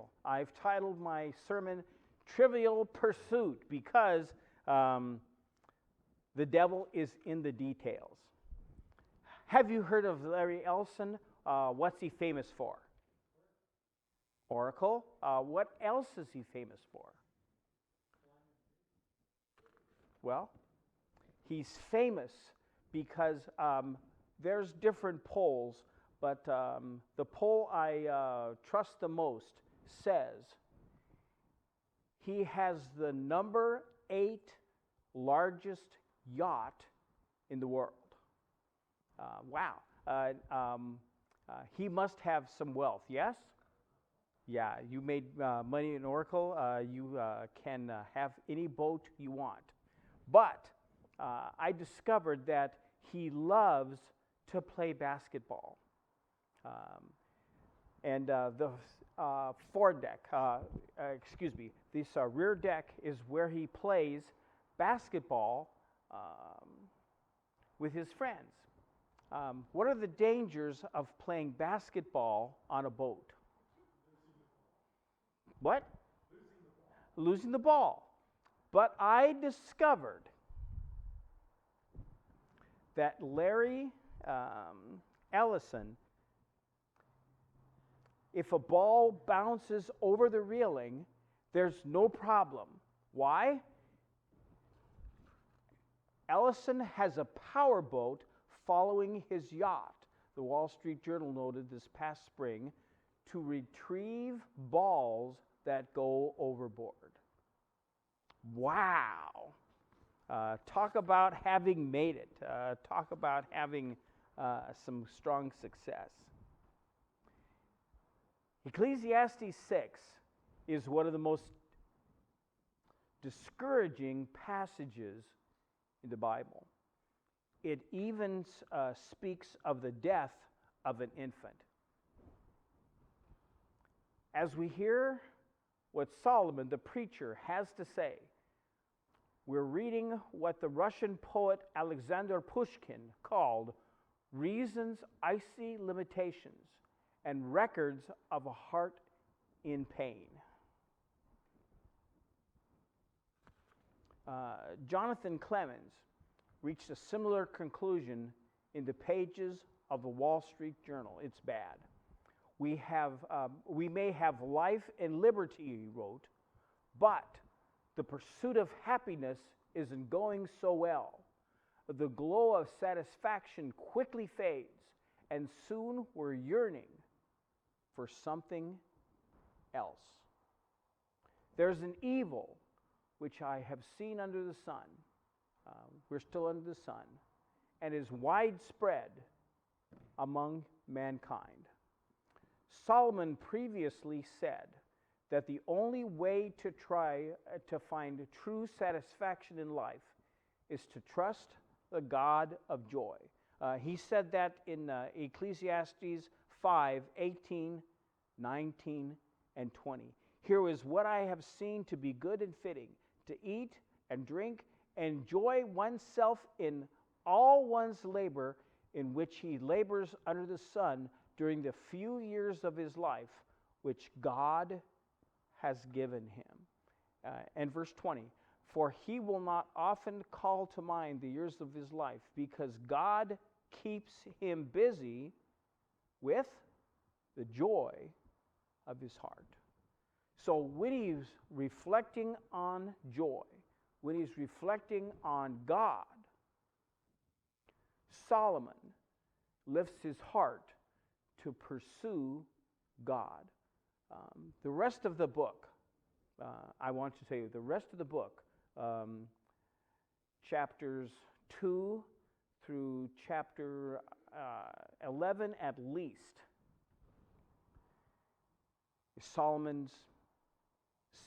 trivial. I've titled my sermon, Trivial Pursuit, because the devil is in the details. Have you heard of Larry Ellison? What's he famous for? Oracle. What else is he famous for? Well, he's famous because there's different polls, but the poll I trust the most says he has the number 8 largest yacht in the world. Wow. He must have some wealth, yes? Yeah, you made money in Oracle. You can have any boat you want. But I discovered that he loves to play basketball. And the foredeck, this rear deck is where he plays basketball with his friends. What are the dangers of playing basketball on a boat? What? Losing the ball. But I discovered that Larry Ellison, if a ball bounces over the railing, there's no problem. Why? Ellison has a powerboat following his yacht. The Wall Street Journal noted this past spring to retrieve balls that go overboard. Wow. Talk about having made it. Talk about having some strong success. Ecclesiastes 6 is one of the most discouraging passages in the Bible. It even speaks of the death of an infant. As we hear what Solomon, the preacher, has to say, we're reading what the Russian poet Alexander Pushkin called reason's icy limitations and records of a heart in pain. Jonathan Clemens reached a similar conclusion in the pages of the Wall Street Journal. It's bad. We may have life and liberty, he wrote, but the pursuit of happiness isn't going so well. The glow of satisfaction quickly fades, and soon we're yearning for something else. There's an evil which I have seen under the sun. We're still under the sun, and is widespread among mankind. Solomon previously said that the only way to try to find true satisfaction in life is to trust the God of joy. He said that in Ecclesiastes 5:18, 19, and 20. Here is what I have seen to be good and fitting, to eat and drink, enjoy oneself in all one's labor in which he labors under the sun during the few years of his life which God has given him. And verse 20, for he will not often call to mind the years of his life, because God keeps him busy with the joy of his heart. So when he's reflecting on joy, when he's reflecting on God, Solomon lifts his heart to pursue God. The rest of the book, I want to tell you, the rest of the book, chapters 2 through chapter 11 at least, is Solomon's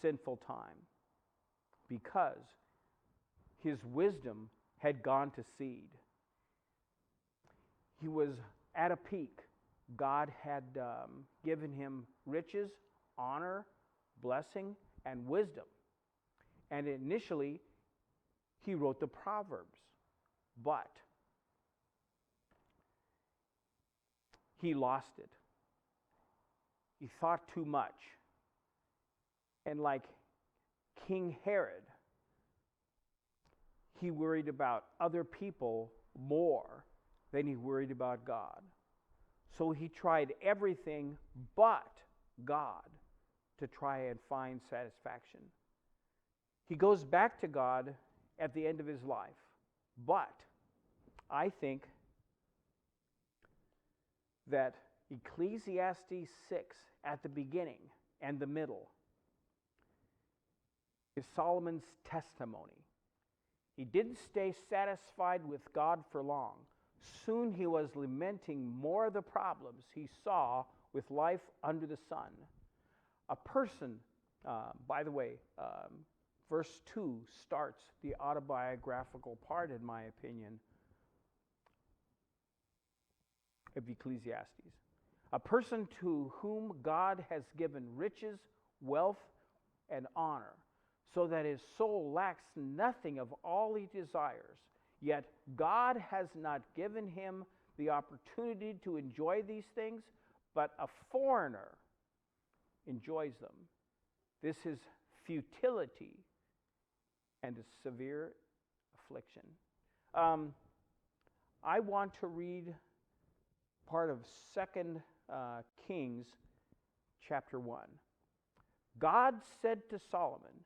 sinful time, because his wisdom had gone to seed. He was at a peak. God had given him riches, honor, blessing, and wisdom. And initially, he wrote the Proverbs. But he lost it. He thought too much. And like King Herod, he worried about other people more than he worried about God. So he tried everything but God to try and find satisfaction. He goes back to God at the end of his life. But I think that Ecclesiastes 6 at the beginning and the middle is Solomon's testimony. He didn't stay satisfied with God for long. Soon he was lamenting more of the problems he saw with life under the sun. A person, by the way, verse 2 starts the autobiographical part, in my opinion, of Ecclesiastes. A person to whom God has given riches, wealth, and honor, so that his soul lacks nothing of all he desires. Yet God has not given him the opportunity to enjoy these things, but a foreigner enjoys them. This is futility and a severe affliction. I want to read part of 2 Kings chapter 1. God said to Solomon,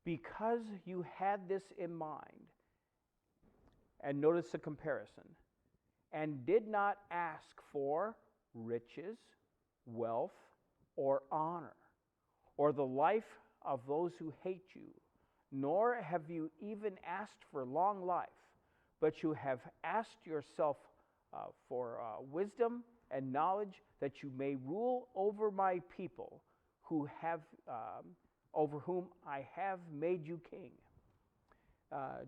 because you had this in mind, and notice the comparison, and did not ask for riches, wealth, or honor, or the life of those who hate you, nor have you even asked for long life, but you have asked yourself for wisdom and knowledge, that you may rule over my people, who have over whom I have made you king.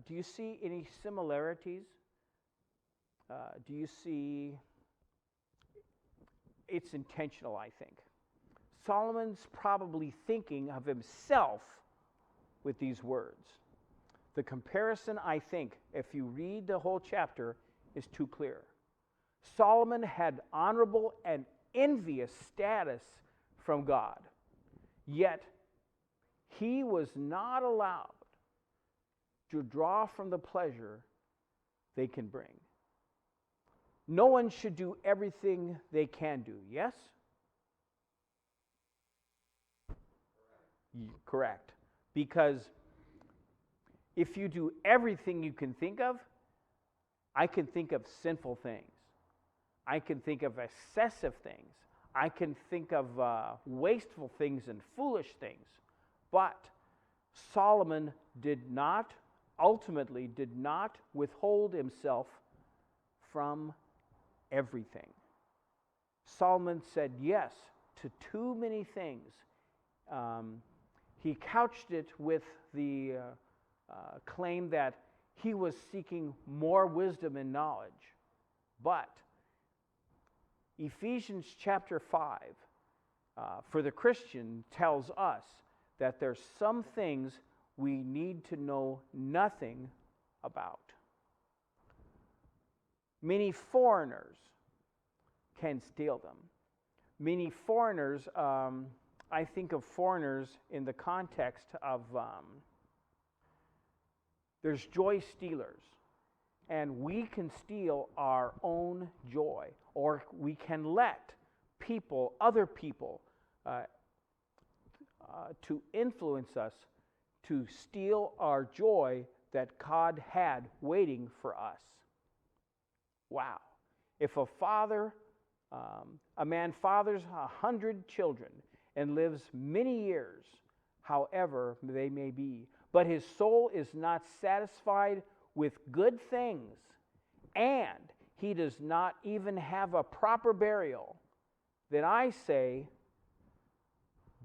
Do you see any similarities? Do you see? It's intentional, I think. Solomon's probably thinking of himself with these words. The comparison, I think, if you read the whole chapter, is too clear. Solomon had honorable and envious status from God, yet he was not allowed to draw from the pleasure they can bring. No one should do everything they can do, yes? Correct. Because if you do everything you can think of, I can think of sinful things. I can think of excessive things. I can think of wasteful things and foolish things. But Solomon ultimately did not withhold himself from everything. Solomon said yes to too many things. He couched it with the claim that he was seeking more wisdom and knowledge. But Ephesians chapter 5, for the Christian, tells us that there's some things we need to know nothing about. Many foreigners can steal them. Many foreigners, I think of foreigners in the context of, there's joy stealers. And we can steal our own joy, or we can let people, other people, to influence us to steal our joy that God had waiting for us. Wow. If a man fathers 100 children and lives many years, however they may be, but his soul is not satisfied with good things, and he does not even have a proper burial, then I say,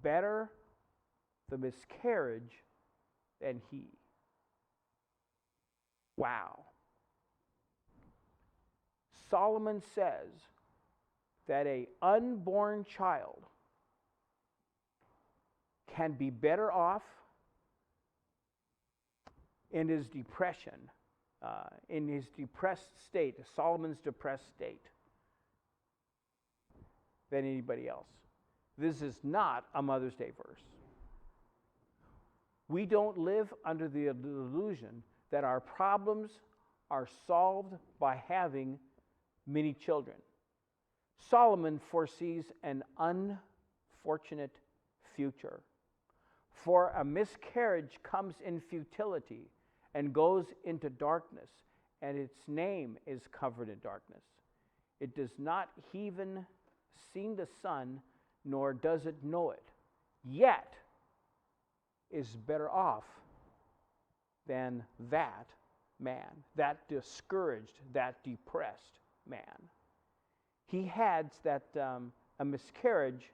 better the miscarriage than he. Wow. Solomon says that an unborn child can be better off in his depression, in his depressed state, Solomon's depressed state, than anybody else. This is not a Mother's Day verse. We don't live under the illusion that our problems are solved by having many children. Solomon foresees an unfortunate future. For a miscarriage comes in futility and goes into darkness, and its name is covered in darkness. It does not even see the sun, nor does it know it, yet is better off than that man, that discouraged, that depressed man. He had that a miscarriage,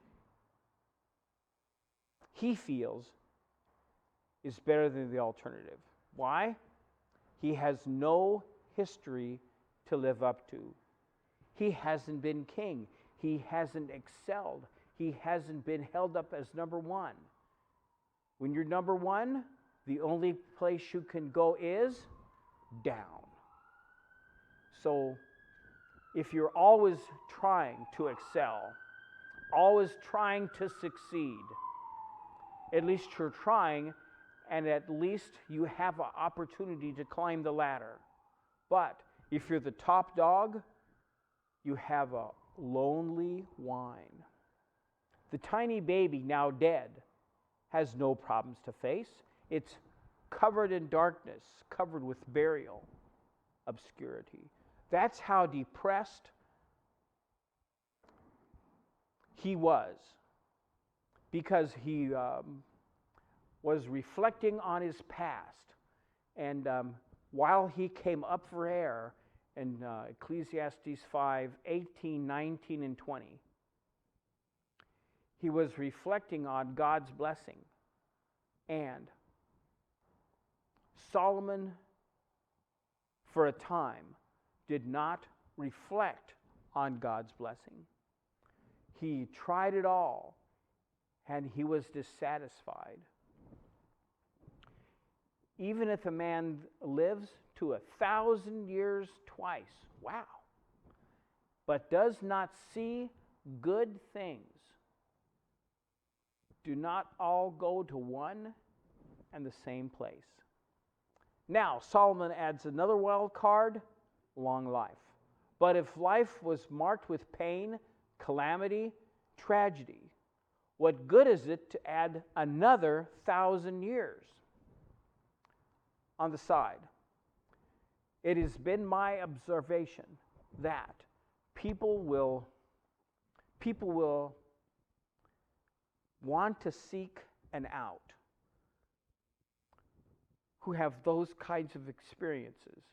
he feels, is better than the alternative. Why? He has no history to live up to. He hasn't been king. He hasn't excelled. He hasn't been held up as number one. When you're number one, the only place you can go is down. So if you're always trying to excel, always trying to succeed, at least you're trying, and at least you have an opportunity to climb the ladder. But if you're the top dog, you have a lonely whine. The tiny baby, now dead, has no problems to face. It's covered in darkness, covered with burial, obscurity. That's how depressed he was, because he was reflecting on his past. And while he came up for air in Ecclesiastes 5, 18, 19, and 20, he was reflecting on God's blessing. And Solomon, for a time, did not reflect on God's blessing. He tried it all, and he was dissatisfied. Even if a man lives to 1,000 years twice, wow, but does not see good things, do not all go to one and the same place. Now, Solomon adds another wild card, long life. But if life was marked with pain, calamity, tragedy, what good is it to add another 1,000 years? On the side, it has been my observation that people will want to seek an out, who have those kinds of experiences,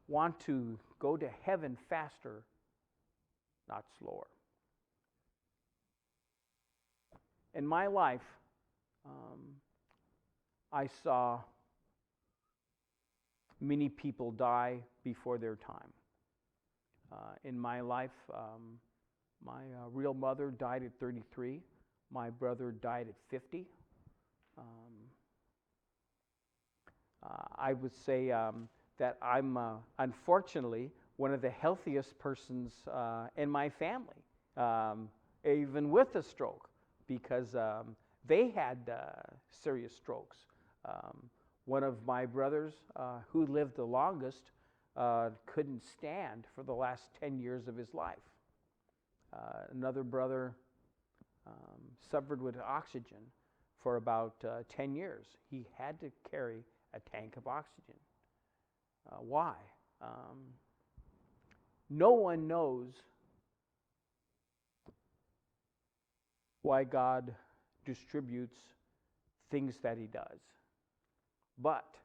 want to go to heaven faster, not slower. In my life, I saw many people die before their time. In my life, my real mother died at 33. My brother died at 50. I would say that I'm, unfortunately, one of the healthiest persons in my family, even with a stroke, because they had serious strokes. One of my brothers, who lived the longest, couldn't stand for the last 10 years of his life. Another brother suffered with oxygen for about 10 years. He had to carry a tank of oxygen. Why? No one knows why God distributes things that he does. But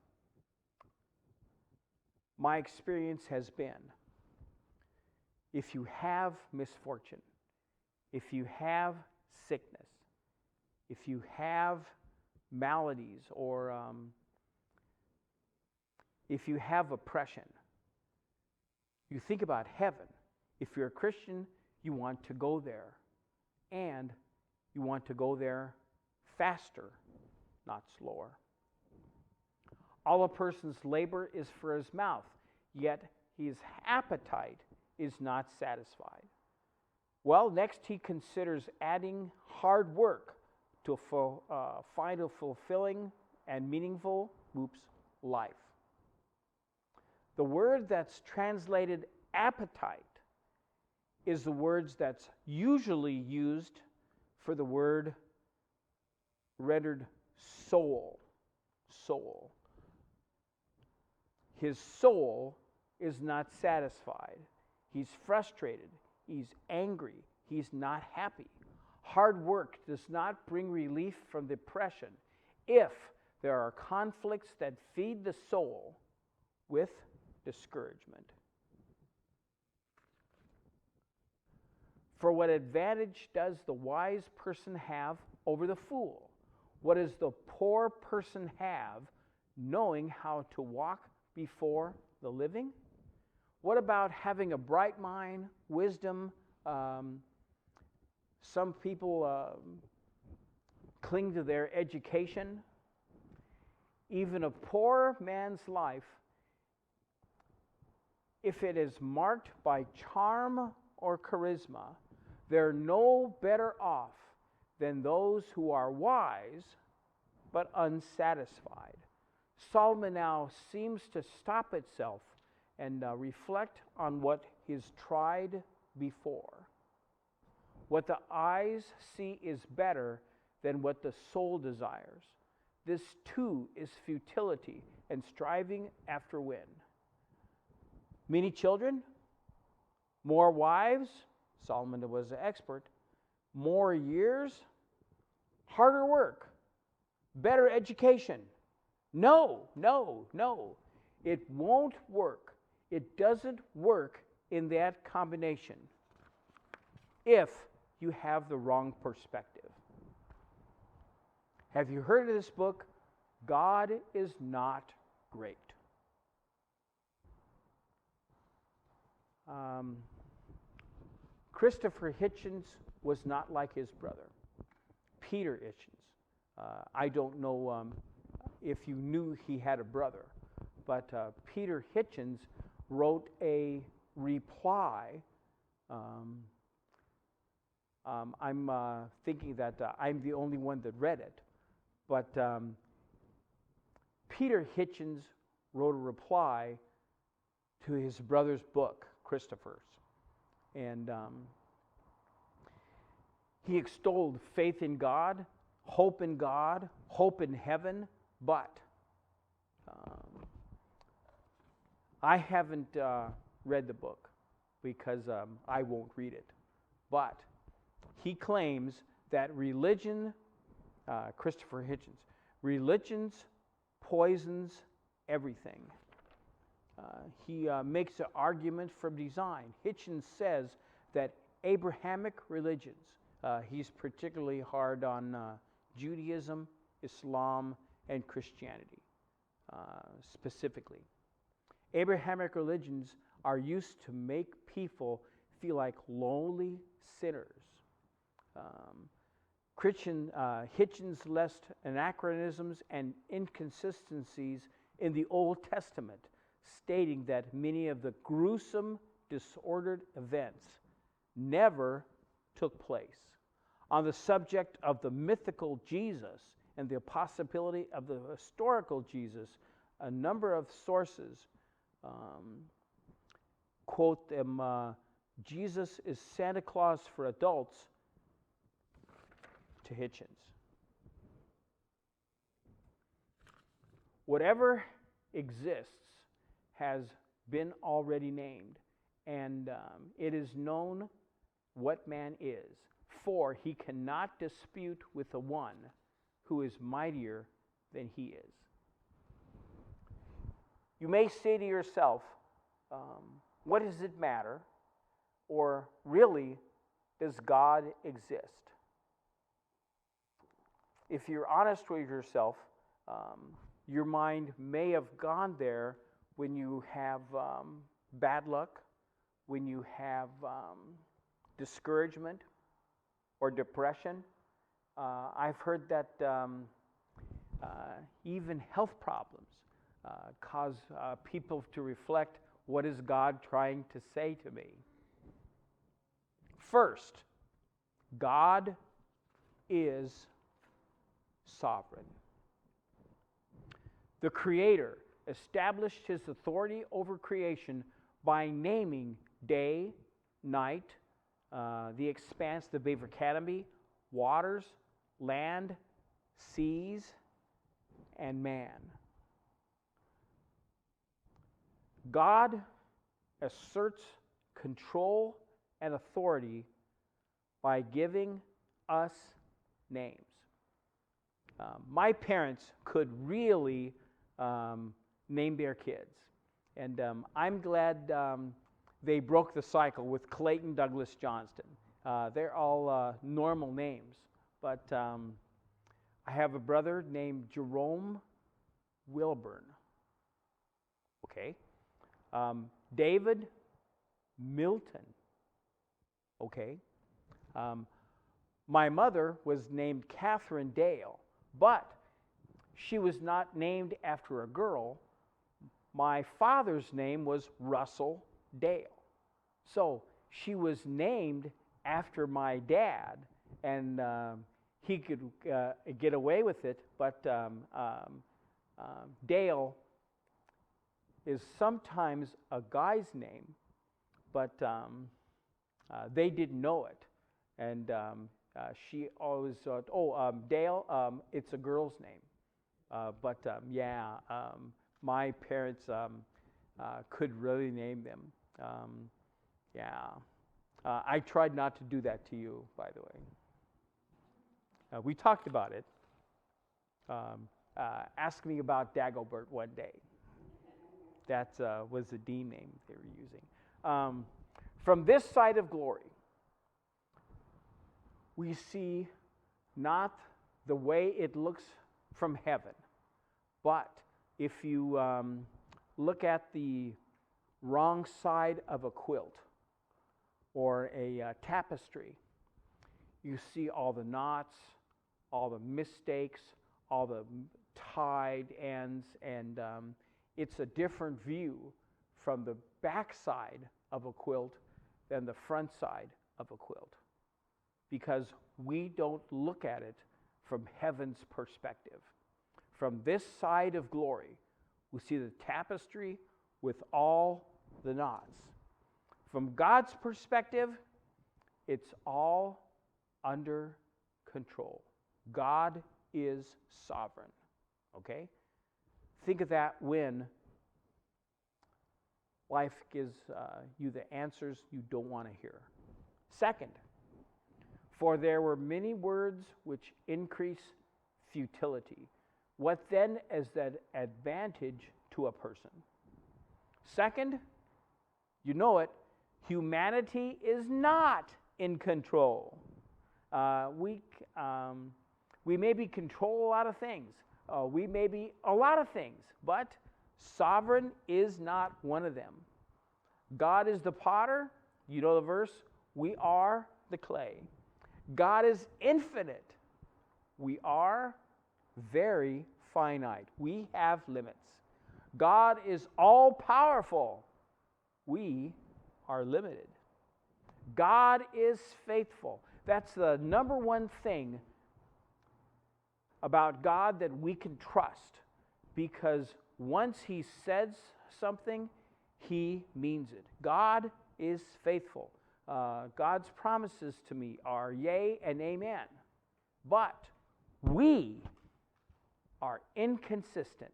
my experience has been, if you have misfortune, if you have sickness, if you have maladies, or if you have oppression, you think about heaven. If you're a Christian, you want to go there. And you want to go there faster, not slower. All a person's labor is for his mouth, yet his appetite is not satisfied. Well, next he considers adding hard work to find a fulfilling and meaningful, life. The word that's translated appetite is the words that's usually used for the word rendered soul. Soul. His soul is not satisfied. He's frustrated. He's angry. He's not happy. Hard work does not bring relief from depression if there are conflicts that feed the soul with discouragement. For what advantage does the wise person have over the fool? What does the poor person have knowing how to walk before the living? What about having a bright mind, wisdom? Some people cling to their education. Even a poor man's life, if it is marked by charm or charisma, they're no better off than those who are wise but unsatisfied. Solomon now seems to stop itself and reflect on what is tried before. What the eyes see is better than what the soul desires. This too is futility and striving after wind. Many children, more wives, Solomon was an expert, more years, harder work, better education. No. It won't work. It doesn't work in that combination if you have the wrong perspective. Have you heard of this book, God is Not Great? Christopher Hitchens was not like his brother, Peter Hitchens. I don't know if you knew he had a brother, but Peter Hitchens wrote a reply. I'm thinking that I'm the only one that read it, but Peter Hitchens wrote a reply to his brother's book, Christopher's. And he extolled faith in God, hope in heaven, but I haven't read the book because I won't read it. But he claims that religion, Christopher Hitchens, religions poisons everything. He makes an argument from design. Hitchens says that Abrahamic religions, he's particularly hard on Judaism, Islam, and Christianity specifically. Abrahamic religions are used to make people feel like lonely sinners. Hitchens lists anachronisms and inconsistencies in the Old Testament, stating that many of the gruesome, disordered events never took place. On the subject of the mythical Jesus and the possibility of the historical Jesus, a number of sources quote them, Jesus is Santa Claus for adults, to Hitchens. Whatever exists has been already named, and it is known what man is, for he cannot dispute with the one who is mightier than he is. You may say to yourself, what does it matter? Or really, does God exist? If you're honest with yourself, your mind may have gone there when you have bad luck, when you have discouragement or depression. I've heard that even health problems cause people to reflect, what is God trying to say to me? First, God is sovereign. The Creator established His authority over creation by naming day, night, the expanse, the vapor canopy, waters, land, seas, and man. God asserts control and authority by giving us names. My parents could really name their kids, and I'm glad they broke the cycle with Clayton Douglas Johnston. They're all normal names, but I have a brother named Jerome Wilburn. Okay. David Milton. Okay. My mother was named Catherine Dale, but she was not named after a girl. My father's name was Russell Dale. So she was named after my dad, and he could get away with it, but Dale is sometimes a guy's name, but they didn't know it. And she always thought, Dale, it's a girl's name. But my parents could really name them. I tried not to do that to you, by the way. We talked about it. Ask me about Dagobert one day. That was the Dean name they were using. From this side of glory, we see not the way it looks from heaven, but if you look at the wrong side of a quilt or a tapestry, you see all the knots, all the mistakes, all the tied ends, and it's a different view from the back side of a quilt than the front side of a quilt, because we don't look at it from heaven's perspective. From this side of glory, we see the tapestry with all the knots. From God's perspective, it's all under control. God is sovereign. Okay? Think of that when life gives you the answers you don't want to hear. Second, for there were many words which increase futility. What then is that advantage to a person? Second, you know it, humanity is not in control. We maybe control a lot of things. We may be a lot of things, but sovereign is not one of them. God is the potter. You know the verse. We are the clay. God is infinite. We are very finite. We have limits. God is all powerful. We are limited. God is faithful. That's the number one thing about God that we can trust, because once He says something, He means it. God is faithful. God's promises to me are yea and amen. But we are inconsistent,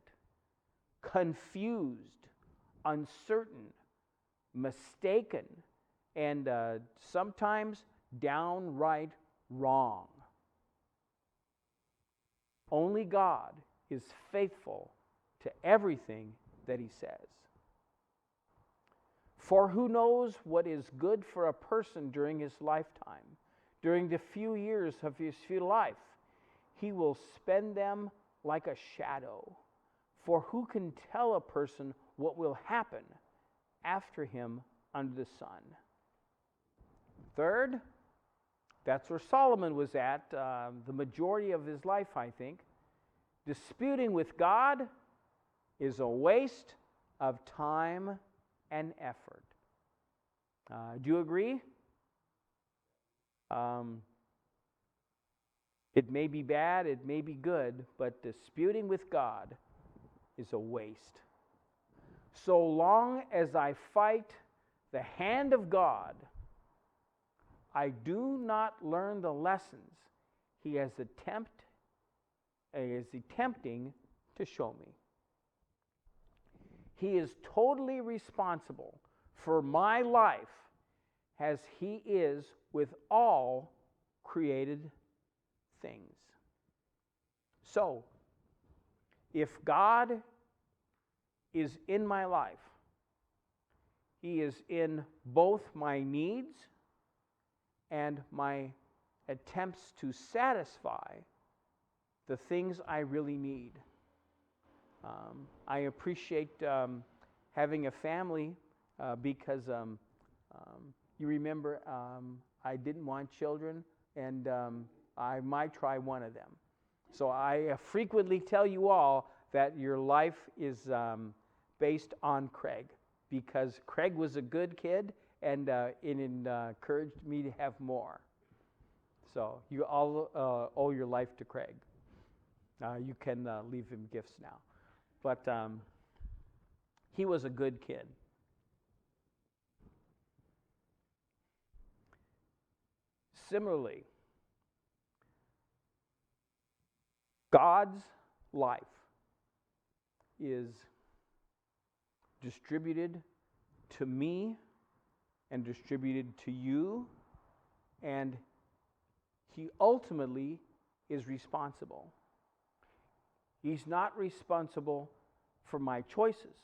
confused, uncertain, mistaken, and sometimes downright wrong. Only God is faithful to everything that He says. For who knows what is good for a person during his lifetime, during the few years of his few life? He will spend them like a shadow. For who can tell a person what will happen after him under the sun? Third, that's where Solomon was at the majority of his life, I think. Disputing with God is a waste of time and effort. Do you agree? It may be bad, it may be good, but disputing with God is a waste. So long as I fight the hand of God, I do not learn the lessons He is attempting to show me. He is totally responsible for my life as He is with all created things. So, if God is in my life, He is in both my needs and my attempts to satisfy the things I really need. I appreciate having a family because you remember I didn't want children, and I might try one of them. So I frequently tell you all that your life is based on Craig, because Craig was a good kid, and it encouraged me to have more. So you all owe your life to Craig. You can leave him gifts now. But he was a good kid. Similarly, God's life is distributed to me and distributed to you, and He ultimately is responsible. He's not responsible for my choices.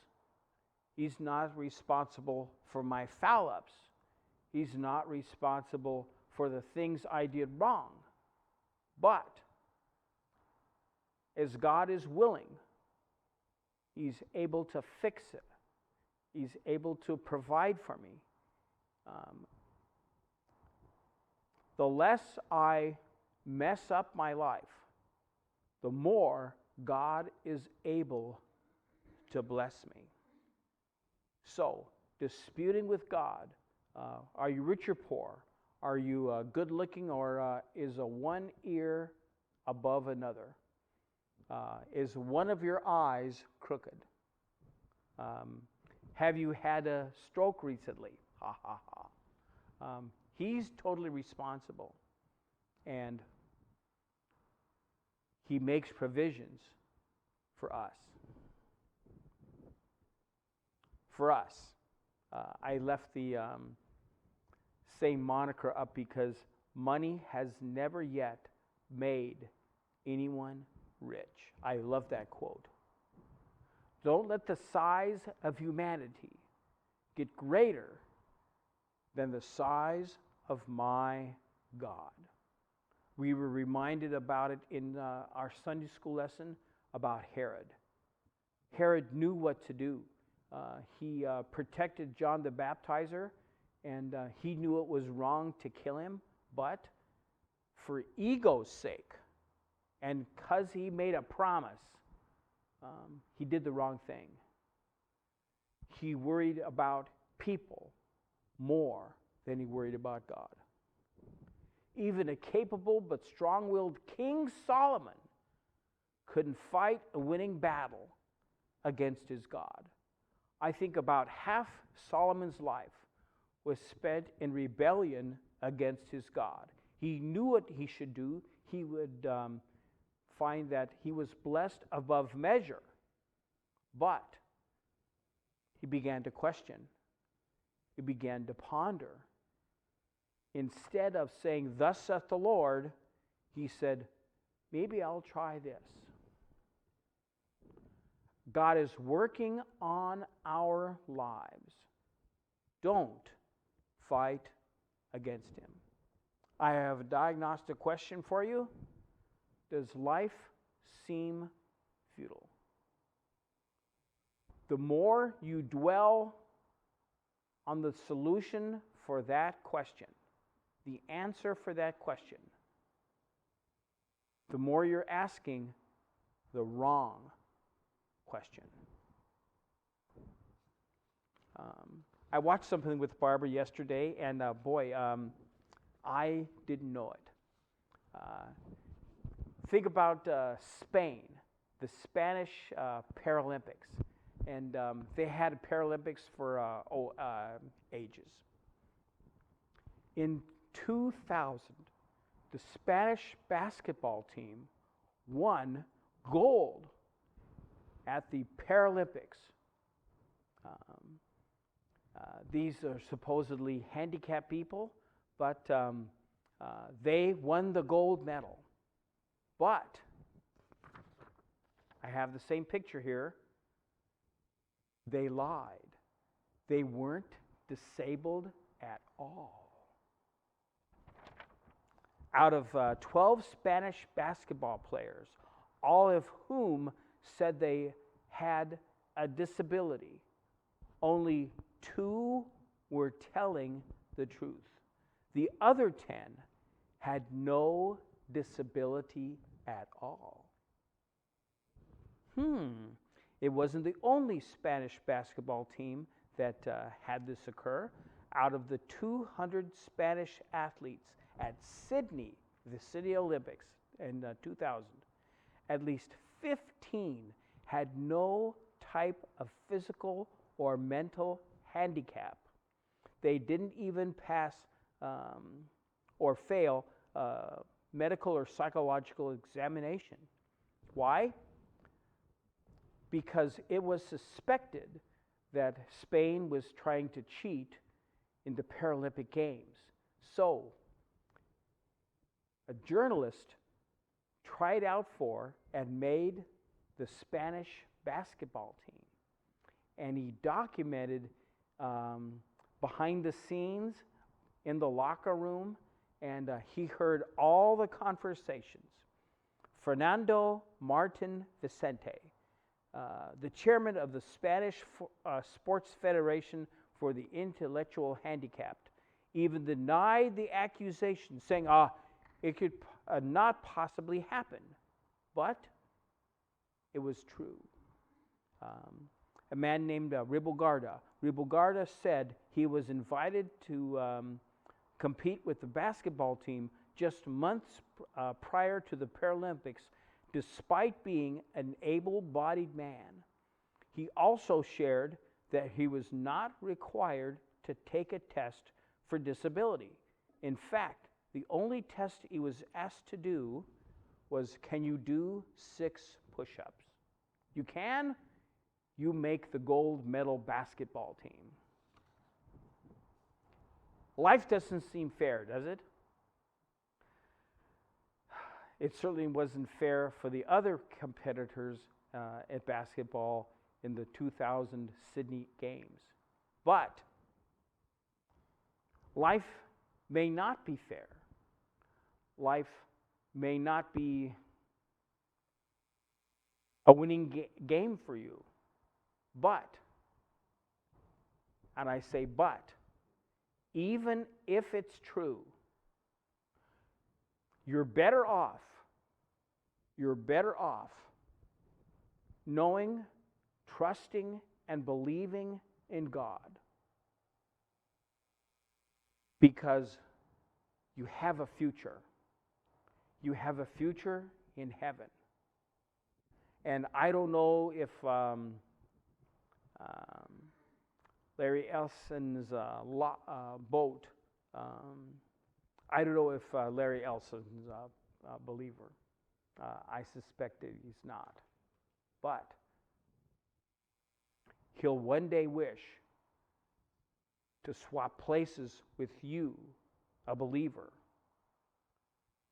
He's not responsible for my foul-ups. He's not responsible for the things I did wrong. But as God is willing, He's able to fix it. He's able to provide for me. The less I mess up my life, the more God is able to bless me. So, disputing with God, are you rich or poor? Are you good looking, or is one ear above another? Is one of your eyes crooked? Have you had a stroke recently? Ha ha ha. He's totally responsible, and He makes provisions for us. For us. I left the same moniker up because money has never yet made anyone rich. I love that quote. Don't let the size of humanity get greater than the size of my God. We were reminded about it in our Sunday school lesson about Herod. Herod knew what to do. He protected John the Baptizer, and he knew it was wrong to kill him, but for ego's sake, and because he made a promise, he did the wrong thing. He worried about people more than he worried about God. Even a capable but strong-willed King Solomon couldn't fight a winning battle against his God. I think about half Solomon's life was spent in rebellion against his God. He knew what he should do. He would find that he was blessed above measure, but he began to question. He began to ponder. Instead of saying, "Thus saith the Lord," he said, "Maybe I'll try this." God is working on our lives. Don't fight against Him. I have a diagnostic question for you. Does life seem futile? The more you dwell on the solution for that question, the answer for that question, the more you're asking the wrong question. I watched something with Barbara yesterday, and I didn't know it. Think about Spain, the Spanish Paralympics. And they had Paralympics for ages. In 2000, the Spanish basketball team won gold at the Paralympics. These are supposedly handicapped people, but they won the gold medal. But I have the same picture here. They lied. They weren't disabled at all. Out of 12 Spanish basketball players, all of whom said they had a disability, only 2 were telling the truth. The other 10 had no disability at all. It wasn't the only Spanish basketball team that had this occur. Out of the 200 Spanish athletes at Sydney, the City Olympics in 2000, at least 15 had no type of physical or mental handicap. They didn't even pass or fail medical or psychological examination. Why? Because it was suspected that Spain was trying to cheat in the Paralympic Games. So, a journalist tried out for and made the Spanish basketball team. And he documented behind the scenes in the locker room, and he heard all the conversations. Fernando Martin Vicente, the chairman of the Spanish Sports Federation for the Intellectual Handicapped, even denied the accusation, saying, it could not possibly happen. But it was true. A man named Ribogarda said he was invited to compete with the basketball team just months prior to the Paralympics, despite being an able-bodied man. He also shared that he was not required to take a test for disability. In fact, the only test he was asked to do was, can you do 6 push-ups? You can? You make the gold medal basketball team. Life doesn't seem fair, does it? It certainly wasn't fair for the other competitors at basketball in the 2000 Sydney Games. But life may not be fair. Life may not be a winning game for you. But, and I say but, even if it's true, you're better off knowing, trusting, and believing in God, because you have a future. You have a future in heaven. And I don't know if Larry Elson's boat, I don't know if Larry Elson's a believer. I suspect that he's not. But he'll one day wish to swap places with you, a believer,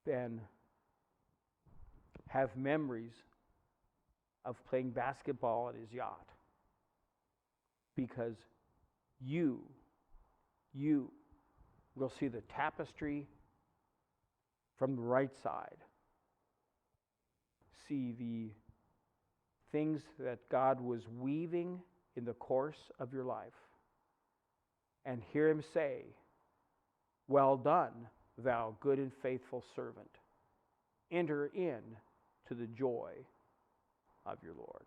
then have memories of playing basketball at his yacht. Because you will see the tapestry from the right side. See the things that God was weaving in the course of your life. And hear him say, well done, thou good and faithful servant. Enter in to the joy of your Lord.